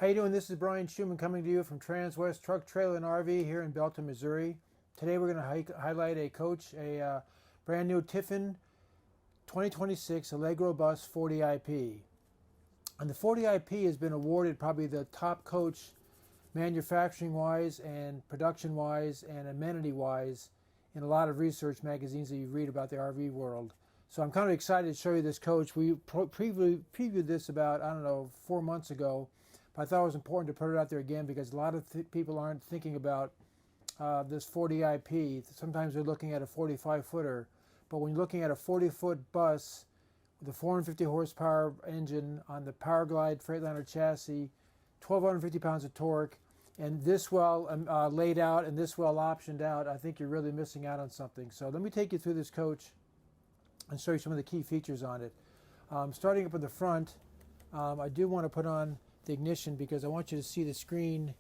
How you doing? This is Brian Schumann coming to you from Transwest Truck, Trailer, and RV here in Belton, Missouri. Today we're going to highlight a coach, a brand new Tiffin 2026 Allegro Bus 40IP. And the 40IP has been awarded probably the top coach manufacturing-wise and production-wise and amenity-wise in a lot of research magazines that you read about the RV world. So I'm kind of excited to show you this coach. We previewed this about, 4 months ago. I thought it was important to put it out there again because a lot of people aren't thinking about this 40IP. Sometimes they're looking at a 45-footer. But when you're looking at a 40-foot bus with a 450 horsepower engine on the PowerGlide Freightliner chassis, 1,250 pounds of torque, and this well laid out and this well optioned out, I think you're really missing out on something. So let me take you through this coach and show you some of the key features on it. Starting up in the front, I do want to put on the ignition because I want you to see the screen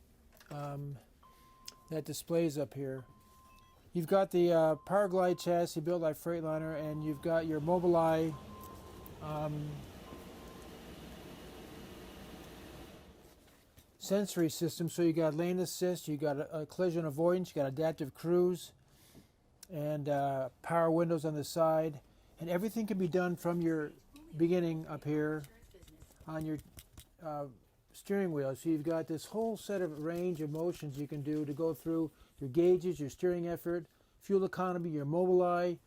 that displays up here. You've got the PowerGlide chassis built like Freightliner, and you've got your Mobileye sensory system. So you got lane assist, you got a collision avoidance, you got adaptive cruise, and power windows on the side, and everything can be done from your beginning up here on your steering wheel. So you've got this whole set of range of motions you can do to go through your gauges, your steering effort, fuel economy, your Mobileye,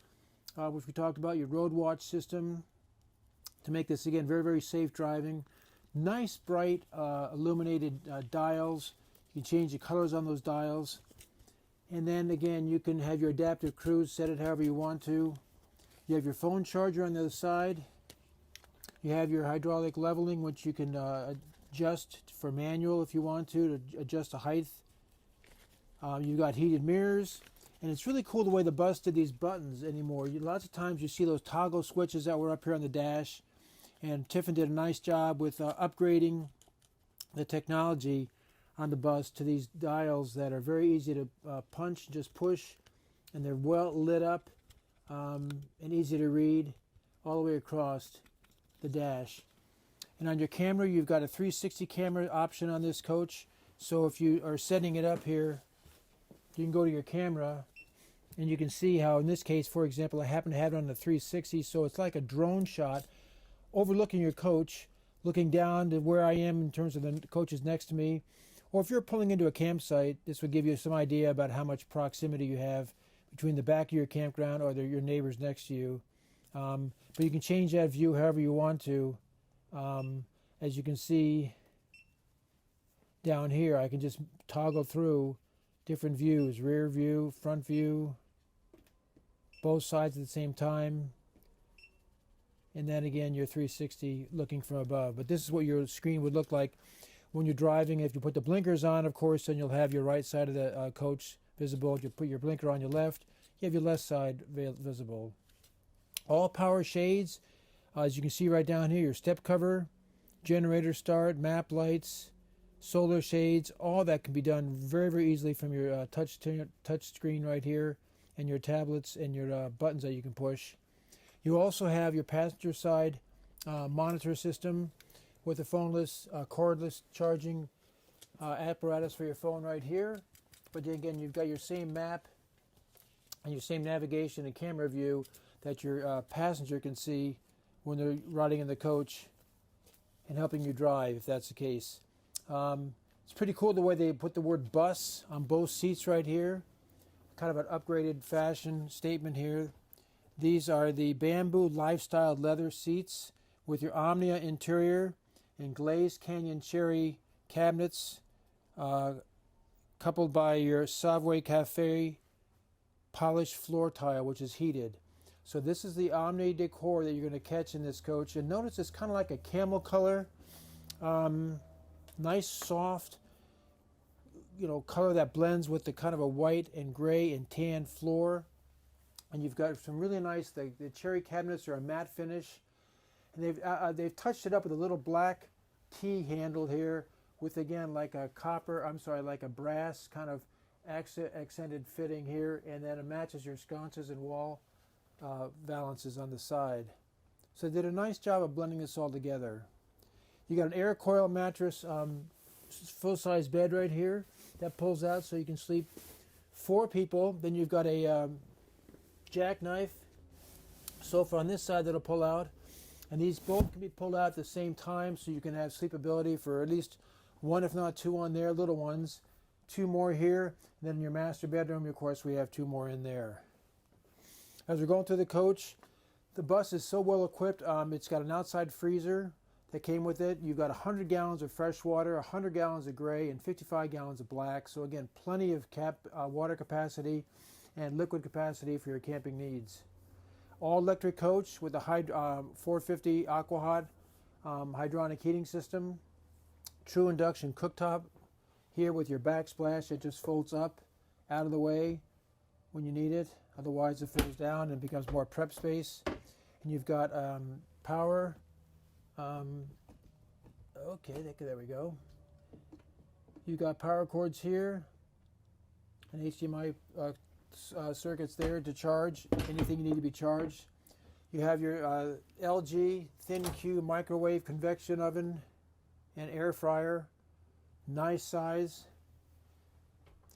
which we talked about, your road watch system to make this, again, very, very safe driving. Nice, bright, illuminated dials. You can change the colors on those dials. And then, again, you can have your adaptive cruise, set it however you want to. You have your phone charger on the other side. You have your hydraulic leveling, which you can adjust for manual if you want to adjust the height. You've got heated mirrors, and it's really cool the way the bus did these buttons anymore. Lots of times you see those toggle switches that were up here on the dash, and Tiffin did a nice job with upgrading the technology on the bus to these dials that are very easy to punch, just push, and they're well lit up and easy to read all the way across the dash. And on your camera, you've got a 360 camera option on this coach. So if you are setting it up here, you can go to your camera and you can see how, in this case, for example, I happen to have it on the 360, so it's like a drone shot overlooking your coach, looking down to where I am in terms of the coaches next to me. Or if you're pulling into a campsite, this would give you some idea about how much proximity you have between the back of your campground or your neighbors next to you. But you can change that view however you want to. As you can see down here, I can just toggle through different views, rear view, front view, both sides at the same time. And then again, your 360 looking from above. But this is what your screen would look like when you're driving. If you put the blinkers on, of course, then you'll have your right side of the coach visible. If you put your blinker on your left, you have your left side visible. All power shades, as you can see right down here, your step cover, generator start, map lights, solar shades, all that can be done very, very easily from your touch screen right here, and your tablets and your buttons that you can push. You also have your passenger side monitor system with a phoneless, cordless charging apparatus for your phone right here. But again, you've got your same map and your same navigation and camera view that your passenger can see when they're riding in the coach and helping you drive, if that's the case. It's pretty cool the way they put the word bus on both seats right here. Kind of an upgraded fashion statement here. These are the bamboo lifestyle leather seats with your Omnia interior and glazed canyon cherry cabinets, coupled by your Savoy Cafe polished floor tile, which is heated. So this is the Omni decor that you're going to catch in this coach. And notice it's kind of like a camel color. Nice, soft, color that blends with the kind of a white and gray and tan floor. And you've got some really nice, the cherry cabinets are a matte finish. And they've touched it up with a little black T handle here with, again, like a brass kind of accented fitting here. And then it matches your sconces and wall valances on the side. So they did a nice job of blending this all together. You got an air coil mattress full-size bed right here that pulls out so you can sleep 4 people. Then you've got a jackknife sofa on this side that'll pull out, and these both can be pulled out at the same time, so you can have sleepability for at least 1, if not 2 on there, little ones. 2 more here, and then in your master bedroom, of course, we have 2 more in there. As we're going through the coach, the bus is so well equipped. It's got an outside freezer that came with it. You've got 100 gallons of fresh water, 100 gallons of gray, and 55 gallons of black. So again, plenty of water capacity and liquid capacity for your camping needs. All electric coach with a 450 Aquahot hydronic heating system. True induction cooktop here with your backsplash. It just folds up out of the way when you need it. Otherwise it folds down and becomes more prep space. And you've got power. Okay, there we go. You've got power cords here and HDMI circuits there to charge anything you need to be charged. You have your LG thin-Q microwave convection oven and air fryer. Nice size.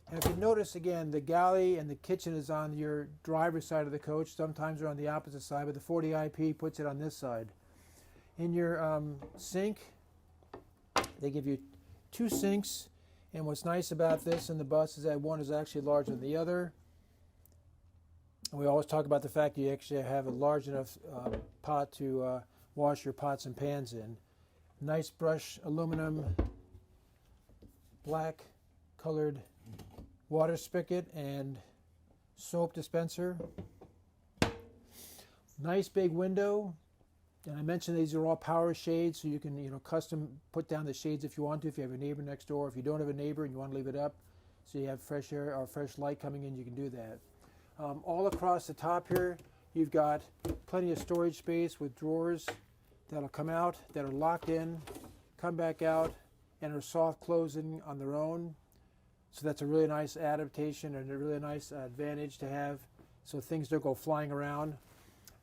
And if you notice again, the galley and the kitchen is on your driver's side of the coach. Sometimes they're on the opposite side, but the 40IP puts it on this side. In your sink, they give you 2 sinks. And what's nice about this in the bus is that one is actually larger than the other. And we always talk about the fact you actually have a large enough pot to wash your pots and pans in. Nice brush aluminum black colored water spigot and soap dispenser. Nice big window. And I mentioned these are all power shades, so you can custom put down the shades if you want to, if you have a neighbor next door. If you don't have a neighbor and you want to leave it up so you have fresh air or fresh light coming in, you can do that. All across the top here, you've got plenty of storage space with drawers that'll come out, that are locked in, come back out, and are soft closing on their own. So that's a really nice adaptation and a really nice advantage to have, so things don't go flying around.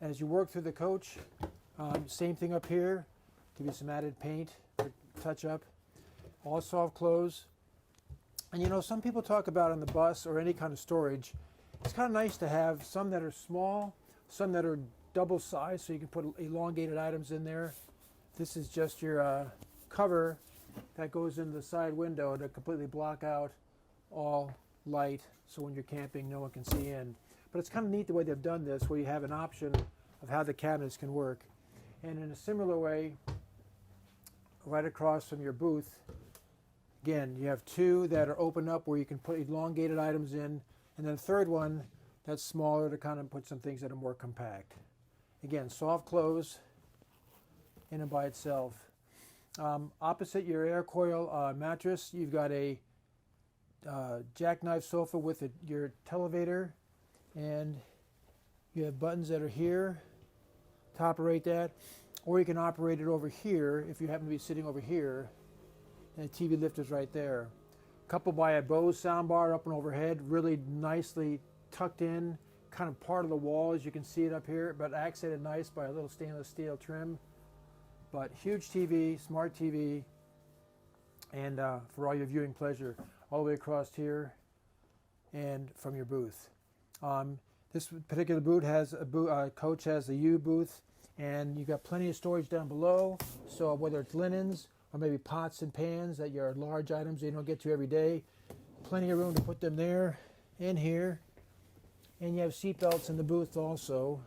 As you work through the coach, same thing up here. Give you some added paint or touch up. All soft close. And some people talk about on the bus or any kind of storage, it's kind of nice to have some that are small, some that are double size, so you can put elongated items in there. This is just your cover that goes in the side window to completely block out all light, so when you're camping no one can see in. But it's kind of neat the way they've done this, where you have an option of how the cabinets can work. And in a similar way, right across from your booth, again, you have 2 that are open up where you can put elongated items in, and then a third one that's smaller to kind of put some things that are more compact. Again, soft close in and by itself. Opposite your air coil mattress, you've got a jackknife sofa with your televator, and you have buttons that are here to operate that, or you can operate it over here if you happen to be sitting over here, and the TV lift is right there. Coupled by a Bose soundbar up and overhead, really nicely tucked in, kind of part of the wall as you can see it up here, but accented nice by a little stainless steel trim. But huge TV, smart TV, and for all your viewing pleasure, all the way across here and from your booth. This particular boot has coach has a U booth, and you've got plenty of storage down below. So whether it's linens or maybe pots and pans that are large items that you don't get to every day, plenty of room to put them there and here. And you have seat belts in the booth also.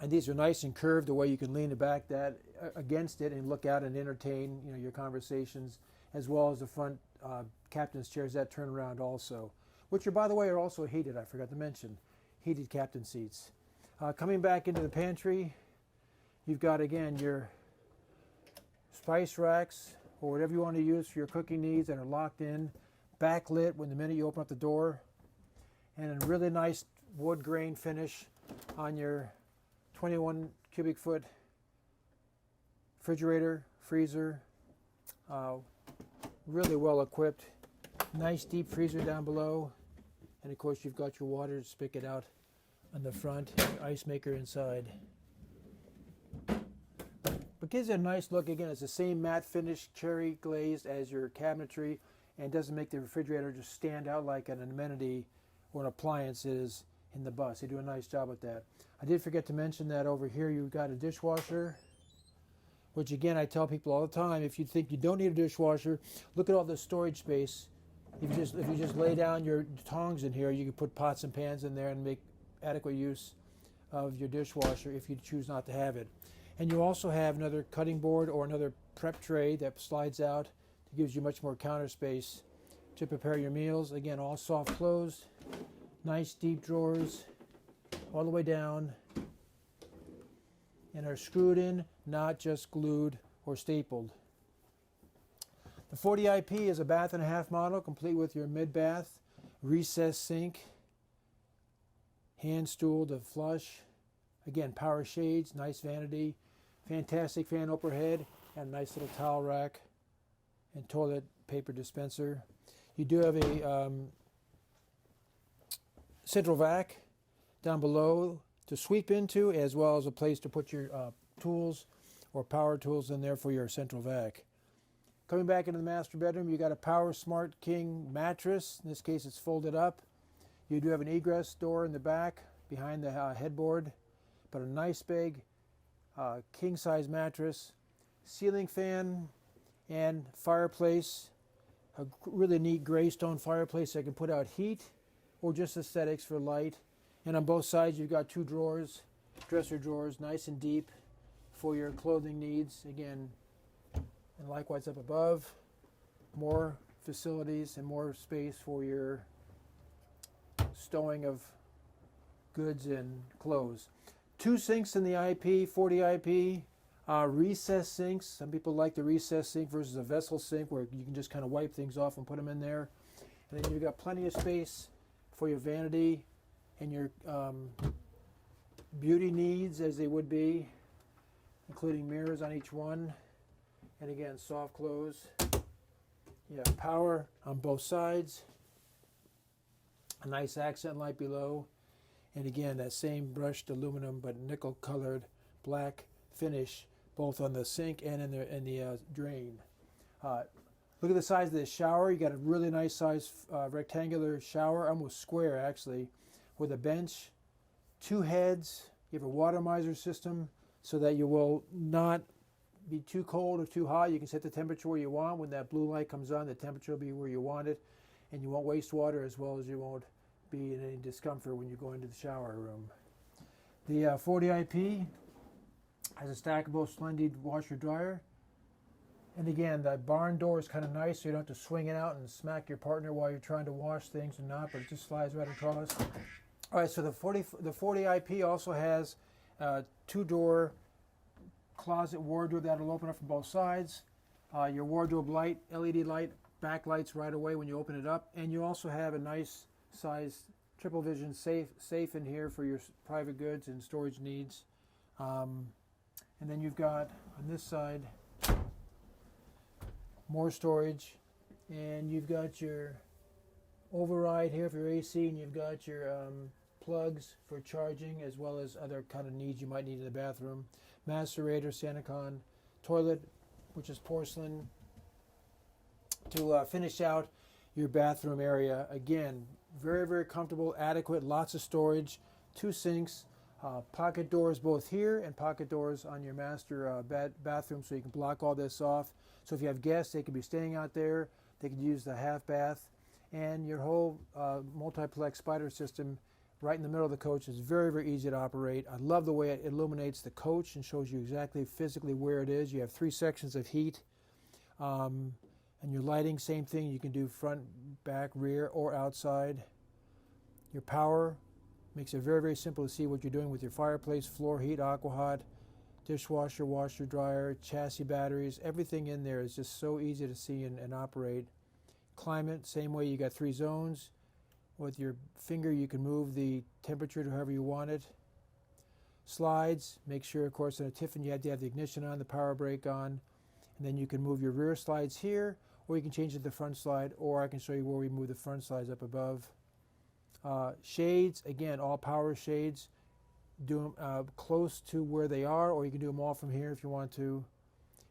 And these are nice and curved, the way you can lean the back against it and look out and entertain your conversations, as well as the front captain's chairs that turn around also, which are, by the way, are also heated. I forgot to mention, heated captain seats. Coming back into the pantry, you've got again your spice racks or whatever you want to use for your cooking needs that are locked in, backlit when the minute you open up the door, and a really nice wood grain finish on your 21 cubic foot refrigerator, freezer. Really well equipped. Nice deep freezer down below. And of course you've got your water spigot out on the front, your ice maker inside. But But gives it a nice look. Again, it's the same matte finish, cherry glazed as your cabinetry, and doesn't make the refrigerator just stand out like an amenity or an appliance is in the bus. They do a nice job with that. I did forget to mention that over here you've got a dishwasher, which again I tell people all the time, if you think you don't need a dishwasher, look at all the storage space. If you just lay down your tongs in here, you can put pots and pans in there and make adequate use of your dishwasher if you choose not to have it. And you also have another cutting board or another prep tray that slides out. It gives you much more counter space to prepare your meals. Again, all soft closed, nice deep drawers all the way down, and are screwed in, not just glued or stapled. The 40IP is a bath and a half model, complete with your mid-bath, recessed sink, hand stool to flush. Again, power shades, nice vanity, fantastic fan overhead, and a nice little towel rack and toilet paper dispenser. You do have a central vac down below to sweep into, as well as a place to put your tools or power tools in there for your central vac. Coming back into the master bedroom, you got a Power Smart King mattress. In this case, it's folded up. You do have an egress door in the back behind the headboard, but a nice big king-size mattress, ceiling fan, and fireplace. A really neat gray stone fireplace that can put out heat or just aesthetics for light. And on both sides, you've got two drawers, dresser drawers, nice and deep for your clothing needs. Again, and likewise up above, more facilities and more space for your stowing of goods and clothes. Two sinks in the IP, 40 IP, recessed sinks. Some people like the recessed sink versus a vessel sink where you can just kind of wipe things off and put them in there. And then you've got plenty of space for your vanity and your beauty needs as they would be, including mirrors on each one. And again, soft close. You have power on both sides. A nice accent light below. And again, that same brushed aluminum but nickel colored black finish both on the sink and in the drain. Look at the size of this shower. You got a really nice size rectangular shower, almost square actually, with a bench, two heads. You have a water miser system so that you will not be too cold or too hot. You can set the temperature where you want. When that blue light comes on, the temperature will be where you want it, and you won't waste water as well as you won't be in any discomfort when you go into the shower room. The 40 IP has a stackable Splendid washer dryer. And again, the barn door is kind of nice, so you don't have to swing it out and smack your partner while you're trying to wash things or not, but it just slides right across. All right, so the 40 IP also has a two-door closet wardrobe that'll open up from both sides. Your wardrobe light, LED light, backlights right away when you open it up, and you also have a nice size triple vision safe in here for your private goods and storage needs. And then you've got on this side more storage, and you've got your override here for your AC, and you've got your plugs for charging as well as other kind of needs you might need in the bathroom. Macerator, Sanacon, toilet, which is porcelain, to finish out your bathroom area. Again, very, very comfortable, adequate, lots of storage, two sinks, pocket doors both here and pocket doors on your master bathroom so you can block all this off. So if you have guests, they could be staying out there, they could use the half bath, and your whole multiplex spider system right in the middle of the coach is very, very easy to operate. I love the way it illuminates the coach and shows you exactly physically where it is. You have three sections of heat. And your lighting, same thing. You can do front, back, rear, or outside. Your power makes it very, very simple to see what you're doing with your fireplace, floor heat, aqua hot, dishwasher, washer, dryer, chassis batteries. Everything in there is just so easy to see and operate. Climate, same way. You got three zones. With your finger, you can move the temperature to however you want it. Slides, make sure, of course, in a Tiffin you have to have the ignition on, the power brake on. And then you can move your rear slides here, or you can change it to the front slide, or I can show you where we move the front slides up above. Shades, again, all power shades. Do them close to where they are, or you can do them all from here if you want to.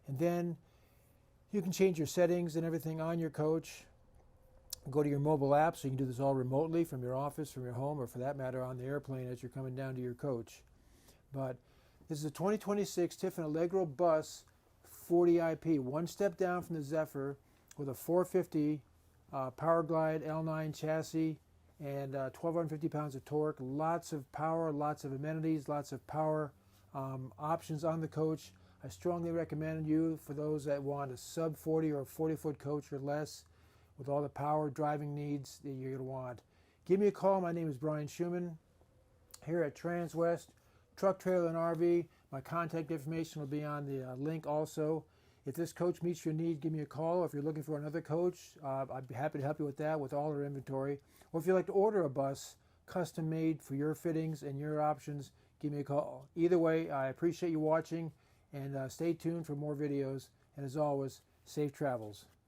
And then you can change your settings and everything on your coach. Go to your mobile app, so you can do this all remotely from your office, from your home, or for that matter on the airplane as you're coming down to your coach. But this is a 2026 Tiffin Allegro Bus 40 IP, one step down from the Zephyr, with a 450 PowerGlide L9 chassis and 1,250 pounds of torque. Lots of power, lots of amenities, lots of power options on the coach. I strongly recommend you for those that want a sub 40 or 40-foot coach or less with all the power driving needs that you're going to want. Give me a call. My name is Brian Schumann here at Transwest Truck, Trailer, and RV. My contact information will be on the link also. If this coach meets your need, give me a call. If you're looking for another coach, I'd be happy to help you with that, with all our inventory. Or if you'd like to order a bus custom made for your fittings and your options, give me a call. Either way, I appreciate you watching, and stay tuned for more videos. And as always, safe travels.